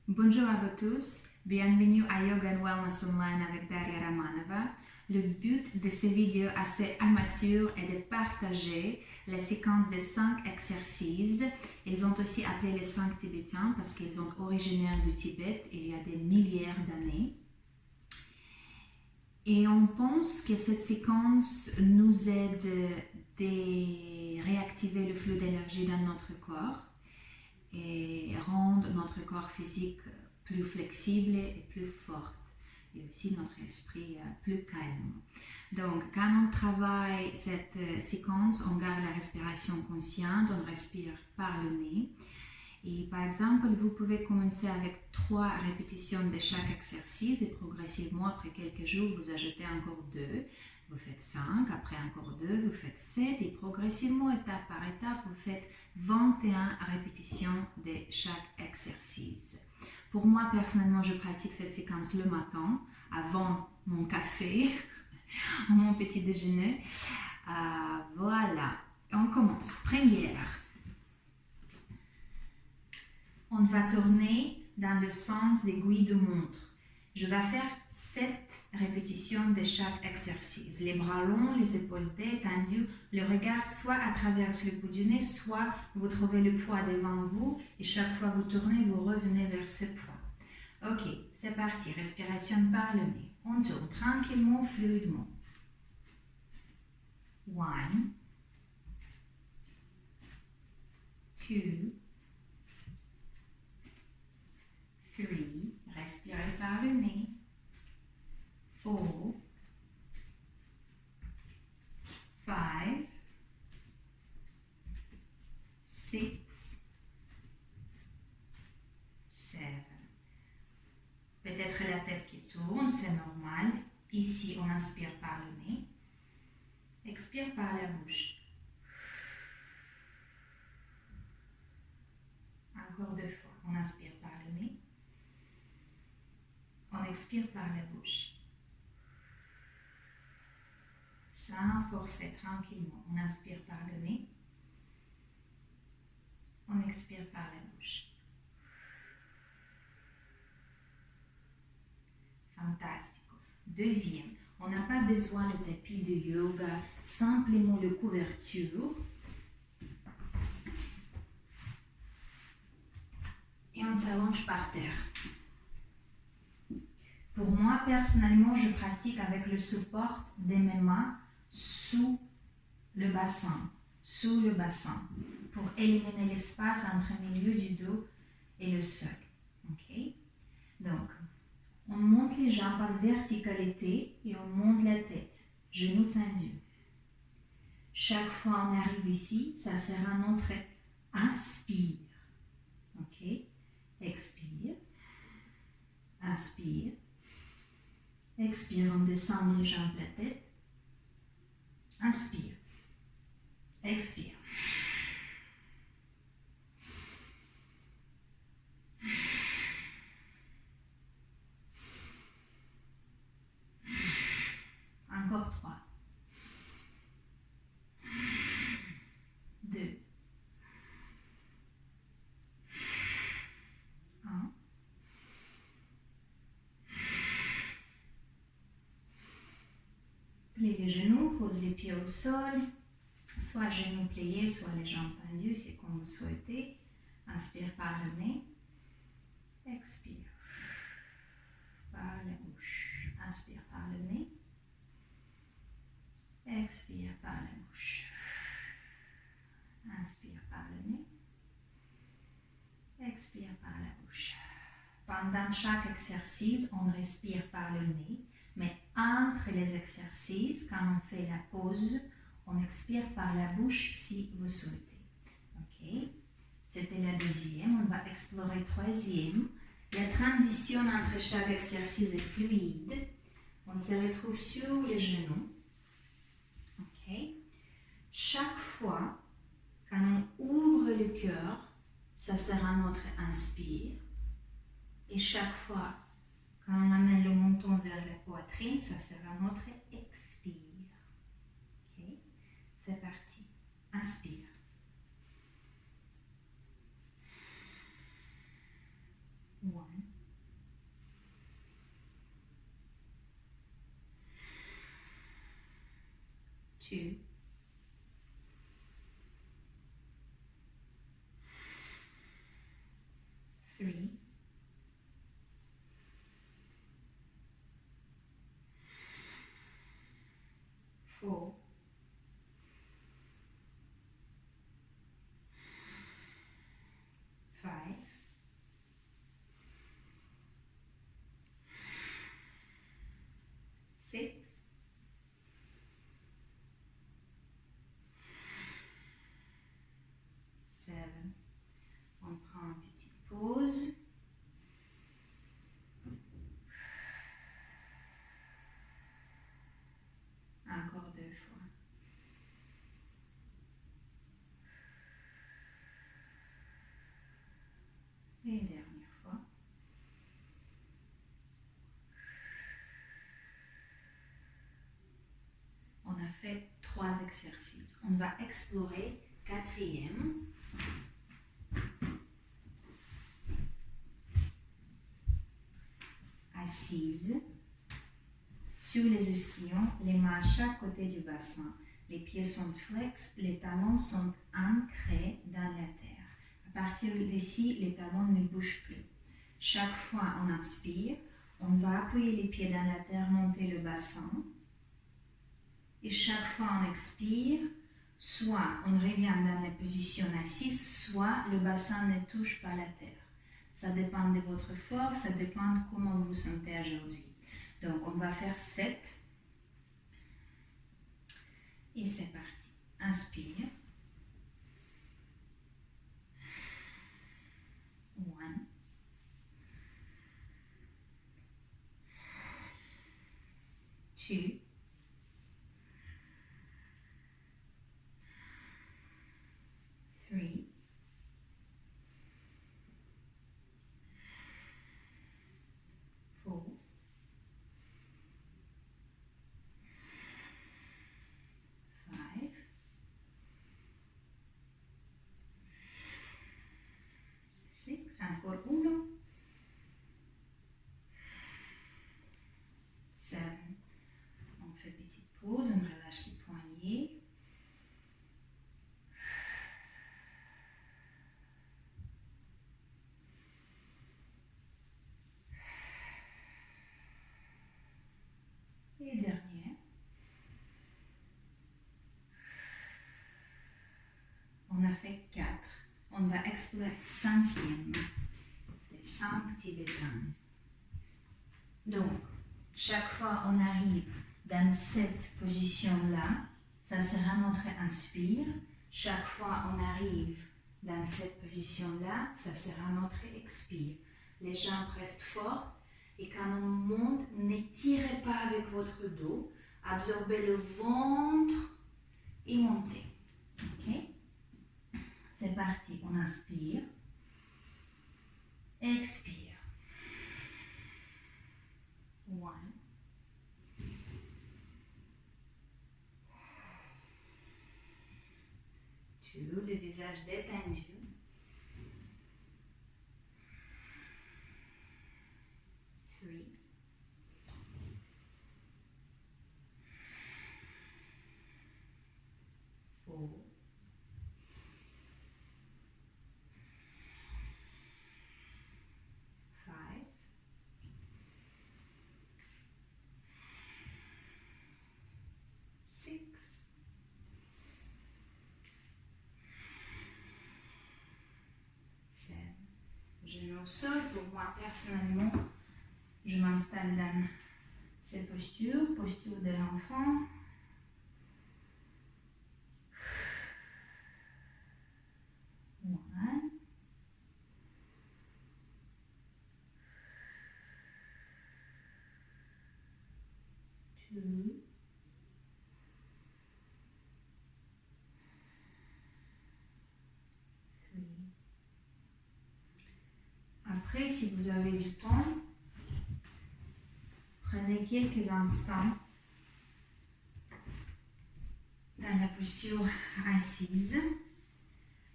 Bonjour à vous tous, bienvenue à Yoga and Wellness Online avec Daria Ramanova. Le but de ces vidéos assez amateurs est de partager les séquences des 5 exercices. Ils ont aussi appelé les 5 tibétains parce qu'ils sont originaires du Tibet il y a des milliers d'années. Et on pense que cette séquence nous aide de réactiver le flux d'énergie dans notre corps et rendre notre corps physique plus flexible et plus fort, et aussi notre esprit plus calme. Donc, quand on travaille cette séquence, on garde la respiration consciente, on respire par le nez. Et par exemple, vous pouvez commencer avec 3 répétitions de chaque exercice et progressivement, après quelques jours, vous ajoutez encore 2. Vous faites 5, après encore 2, vous faites 7 et progressivement, étape par étape, vous faites 21 répétitions de chaque exercice. Pour moi, personnellement, je pratique cette séquence le matin, avant mon café, mon petit déjeuner. Voilà, on commence. Première. On va tourner dans le sens d'aiguille de montre. Je vais faire 7 répétitions de chaque exercice. Les bras longs, les épaules détendues, le regard soit à travers le bout du nez, soit vous trouvez le poids devant vous et chaque fois vous tournez, vous revenez vers ce poids. Ok, c'est parti. Respiration par le nez. On tourne tranquillement, fluidement. 1, 2, 3, respirez par le nez. 4, 5, 6, 7. Peut-être la tête qui tourne, c'est normal. Ici, on inspire par le nez. Expire par la bouche. Encore 2 fois. On inspire par le nez. On expire par la bouche. Sans forcer, tranquillement. On inspire par le nez. On expire par la bouche. Fantastique. Deuxième, on n'a pas besoin de tapis de yoga, simplement de couverture. Et on s'allonge par terre. Pour moi, personnellement, je pratique avec le support de mes mains sous le bassin, pour éliminer l'espace entre le milieu du dos et le sol. Okay? Donc, on monte les jambes par verticalité et on monte la tête, genoux tendus. Chaque fois on arrive ici, ça sera notre inspire. Ok? Expire. Inspire. Expire, on descend les jambes, la tête. Inspire. Expire. Encore 3. 2. 1. Pliez les genoux, pose les pieds au sol. Soit genoux pliés, soit les jambes tendues, c'est comme vous souhaitez. Inspire par le nez. Expire par la bouche. Inspire par le nez. Expire par la bouche. Inspire par le nez. Expire par la bouche. Pendant chaque exercice, on respire par le nez, mais entre les exercices, quand on fait la pause, on expire par la bouche si vous souhaitez. Ok? C'était la deuxième. On va explorer troisième. La transition entre chaque exercice est fluide. On se retrouve sur les genoux. Ok? Chaque fois, quand on ouvre le cœur, ça sera notre inspire. Et chaque fois, quand on amène le menton vers la poitrine, ça sera notre expire. Ok? C'est parti. Inspire. 1, 2, 3, 4, 5, 6, 7. On prend une petite pause. Encore 2 fois. Et dernière fois. On a fait 3 exercices. On va explorer 4e. Assise. Sur les ischions, les mains à chaque côté du bassin. Les pieds sont flex, les talons sont ancrés dans la terre. À partir d'ici, les talons ne bougent plus. Chaque fois on inspire, on va appuyer les pieds dans la terre, monter le bassin. Et chaque fois on expire, soit on revient dans la position assise, soit le bassin ne touche pas la terre. Ça dépend de votre force, ça dépend de comment vous vous sentez aujourd'hui. Donc on va faire 7. Et c'est parti. Inspire. 1. 2. 3. 4. 5. 6. Encore 1. 7. On fait petite pause, on relâche les poignets. Et dernière. On a fait 4. On va explorer 5e. Les 5 tibétains. Donc, chaque fois on arrive dans cette position-là, ça sera notre inspire. Chaque fois on arrive dans cette position-là, ça sera notre expire. Les jambes restent fortes et quand on monte, n'étirez pas avec votre dos. Absorbez le ventre et montez. Ok? C'est parti, on inspire. Expire. 1. 2, le visage détendu. 3. 4. 5. 6. 7. Genoux au sol. Pour moi, personnellement, je m'installe dans cette posture de l'enfant. 1. 2. 3. Après, si vous avez du temps, prenez quelques instants dans la posture assise,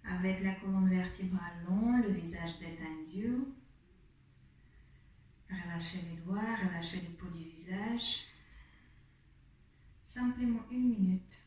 avec la colonne vertébrale longue, le visage détendu. Relâchez les doigts, relâchez les peaux du visage. Simplement 1 minute.